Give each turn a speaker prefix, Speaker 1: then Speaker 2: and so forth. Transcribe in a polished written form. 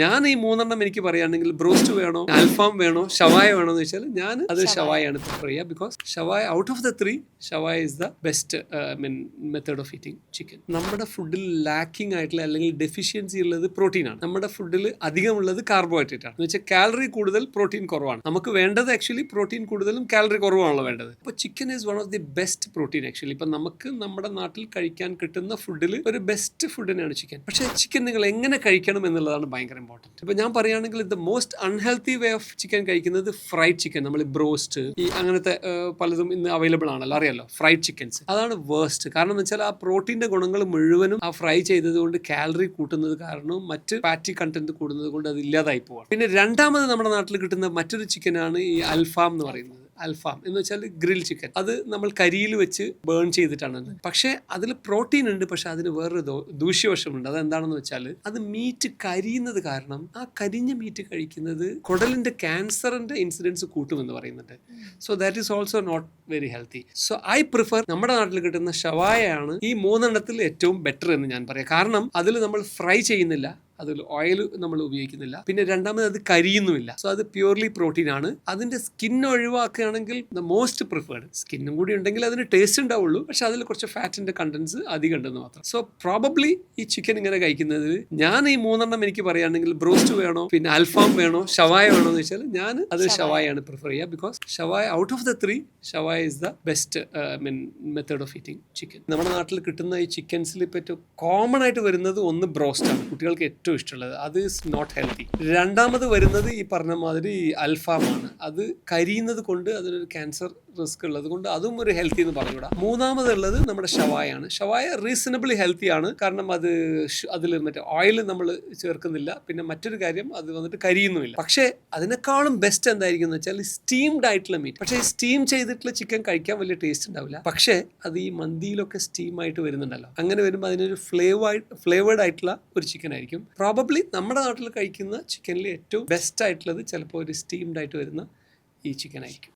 Speaker 1: ഞാൻ ഈ മൂന്നെണ്ണം എനിക്ക് പറയുകയാണെങ്കിൽ ബ്രോസ്റ്റ് വേണോ, അൽഫാം വേണോ, ഷവായ വേണോ എന്ന് വെച്ചാൽ ഞാൻ അത് ഷവായാണ് പ്രിഫർ ചെയ്യുക. Because shawaya out of the three shawaya is the best method of eating chicken. നമ്മുടെ ഫുഡിൽ ലാക്കിംഗ് ആയിട്ടുള്ള അല്ലെങ്കിൽ ഡെഫിഷ്യൻസി ഉള്ളത് പ്രോട്ടീനാണ്. നമ്മുടെ ഫുഡിൽ അധികമുള്ളത് കാർബോഹൈഡ്രേറ്റ് ആണ്. എന്ന് വെച്ചാൽ കാലറി കൂടുതൽ, പ്രോട്ടീൻ കുറവാണ്. നമുക്ക് വേണ്ടത് ആക്ച്വലി പ്രോട്ടീൻ കൂടുതലും കാലറി കുറവാണല്ലോ വേണ്ടത്. അപ്പോൾ chicken is one of the best protein actually. ഇപ്പം നമുക്ക് നമ്മുടെ നാട്ടിൽ കഴിക്കാൻ കിട്ടുന്ന ഫുഡിൽ ഒരു ബെസ്റ്റ് ഫുഡ് തന്നെയാണ് ചിക്കൻ. പക്ഷേ ചിക്കൻ നിങ്ങൾ എങ്ങനെ കഴിക്കണം എന്നുള്ളതാണ് ഭയങ്കര ഇമ്പോർട്ടൻറ്റ്. ഇപ്പം ഞാൻ പറയുകയാണെങ്കിൽ the most unhealthy way of chicken കഴിക്കുന്നത് ഫ്രൈഡ് ചിക്കൻ. നമ്മൾ ബ്രോസ്റ്റ് ഈ അങ്ങനത്തെ പലതും ഇന്ന് അവൈലബിൾ ആണല്ലോ, അറിയാലോ, ഫ്രൈഡ് ചിക്കൻസ്. അതാണ് വേസ്റ്റ്. കാരണം എന്ന് വെച്ചാൽ ആ പ്രോട്ടീൻ്റെ ഗുണങ്ങൾ മുഴുവനും ആ ഫ്രൈ ചെയ്തത് കൊണ്ട് കാലറി കൂട്ടുന്നത് കാരണവും മറ്റ് ഫാറ്റി കണ്ടന്റ് കൂടുന്നത് കൊണ്ട് അത് ഇല്ലാതായി പോവാണ്. പിന്നെ രണ്ടാമത് നമ്മുടെ നാട്ടിൽ കിട്ടുന്ന മറ്റൊരു ചിക്കനാണ് ഈ അൽഫാം എന്ന് പറയുന്നത്. അൽഫാം എന്ന് വെച്ചാൽ ഗ്രിൽ ചിക്കൻ. അത് നമ്മൾ കരിയിൽ വെച്ച് ബേൺ ചെയ്തിട്ടാണ്. പക്ഷേ അതിൽ പ്രോട്ടീൻ ഉണ്ട്, പക്ഷെ അതിന് വേറൊരു ദൂഷ്യവശമുണ്ട്. അതെന്താണെന്ന് വെച്ചാൽ അത് മീറ്റ് കരിയുന്നത് കാരണം ആ കരിഞ്ഞ മീറ്റ് കഴിക്കുന്നത് കുടലിന്റെ ക്യാൻസറിന്റെ ഇൻസിഡൻസ് കൂട്ടുമെന്ന് പറയുന്നുണ്ട്. So that is also not very healthy. So I prefer നമ്മുടെ നാട്ടിൽ കിട്ടുന്ന ഷവായയാണ് ഈ മൂന്നെണ്ണത്തിൽ ഏറ്റവും ബെറ്റർ എന്ന് ഞാൻ പറയാം. കാരണം അതിൽ നമ്മൾ ഫ്രൈ ചെയ്യുന്നില്ല, അതിൽ ഓയിൽ നമ്മൾ ഉപയോഗിക്കുന്നില്ല, പിന്നെ രണ്ടാമത് അത് കരിയുന്നുമില്ല. സോ അത് പ്യൂർലി പ്രോട്ടീൻ ആണ്. അതിന്റെ സ്കിൻ ഒഴിവാക്കുകയാണെങ്കിൽ ദ മോസ്റ്റ് പ്രിഫേർഡ്. സ്കിന്നും കൂടി ഉണ്ടെങ്കിൽ അതിന് ടേസ്റ്റ് ഉണ്ടാവുള്ളൂ, പക്ഷെ അതിൽ കുറച്ച് ഫാറ്റിന്റെ കണ്ടന്റ്സ് അധികം ഉണ്ടെന്ന് മാത്രം. സോ പ്രോബബ്ലി ഈ ചിക്കൻ ഇങ്ങനെ കഴിക്കുന്നത്, ഞാൻ ഈ മൂന്നെണ്ണം എനിക്ക് പറയുകയാണെങ്കിൽ ബ്രോസ്റ്റ് വേണോ, പിന്നെ അൽഫാം വേണോ, ഷവായ വേണോ എന്ന് വെച്ചാൽ ഞാൻ അത് ഷവായാണ് പ്രിഫർ ചെയ്യുക. Because shawaya out of the three shawaya is the best method of eating chicken. നമ്മുടെ നാട്ടിൽ കിട്ടുന്ന ഈ ചിക്കൻസിൽ ഇപ്പോൾ ഏറ്റവും കോമൺ ആയിട്ട് വരുന്നത് ഒന്ന് ബ്രോസ്റ്റ് ആണ്, കുട്ടികൾക്ക് ഏറ്റവും ഇഷ്ടമുള്ളത്. അത് ഇസ് നോട്ട് ഹെൽത്തി. രണ്ടാമത് വരുന്നത് ഈ പറഞ്ഞ മാതിരി അൽഫാമാണ്. അത് കരിയുന്നത് കൊണ്ട് അതിനൊരു ക്യാൻസർ റിസ്ക് ഉള്ളത് കൊണ്ട് അതും ഒരു ഹെൽത്തി എന്ന് പറഞ്ഞുകൂടാ. മൂന്നാമതുള്ളത് നമ്മുടെ ഷവായാണ്. ഷവായ റീസണബിളി ഹെൽത്തി ആണ്. കാരണം അതിൽ മറ്റേ ഓയിൽ നമ്മൾ ചേർക്കുന്നില്ല, പിന്നെ മറ്റൊരു കാര്യം അത് വന്നിട്ട് കരിയുന്നുമില്ല. പക്ഷേ അതിനേക്കാളും ബെസ്റ്റ് എന്തായിരിക്കും എന്ന് വെച്ചാൽ സ്റ്റീംഡ് ആയിട്ടുള്ള മീറ്റ്. പക്ഷേ സ്റ്റീം ചെയ്തിട്ടുള്ള ചിക്കൻ കഴിക്കാൻ വലിയ ടേസ്റ്റ് ഉണ്ടാവില്ല. പക്ഷേ അത് ഈ മന്തിയിലൊക്കെ സ്റ്റീം ആയിട്ട് വരുന്നുണ്ടല്ലോ, അങ്ങനെ വരുമ്പോൾ അതിനൊരു ഫ്ലേവേർഡ് ആയിട്ടുള്ള ഒരു ചിക്കൻ ആയിരിക്കും. പ്രോബബ്ലി നമ്മുടെ നാട്ടിൽ കഴിക്കുന്ന ചിക്കനിൽ ഏറ്റവും ബെസ്റ്റ് ആയിട്ടുള്ളത് ചിലപ്പോൾ ഒരു സ്റ്റീംഡ് ആയിട്ട് വരുന്ന ഈ ചിക്കൻ ആയിരിക്കും.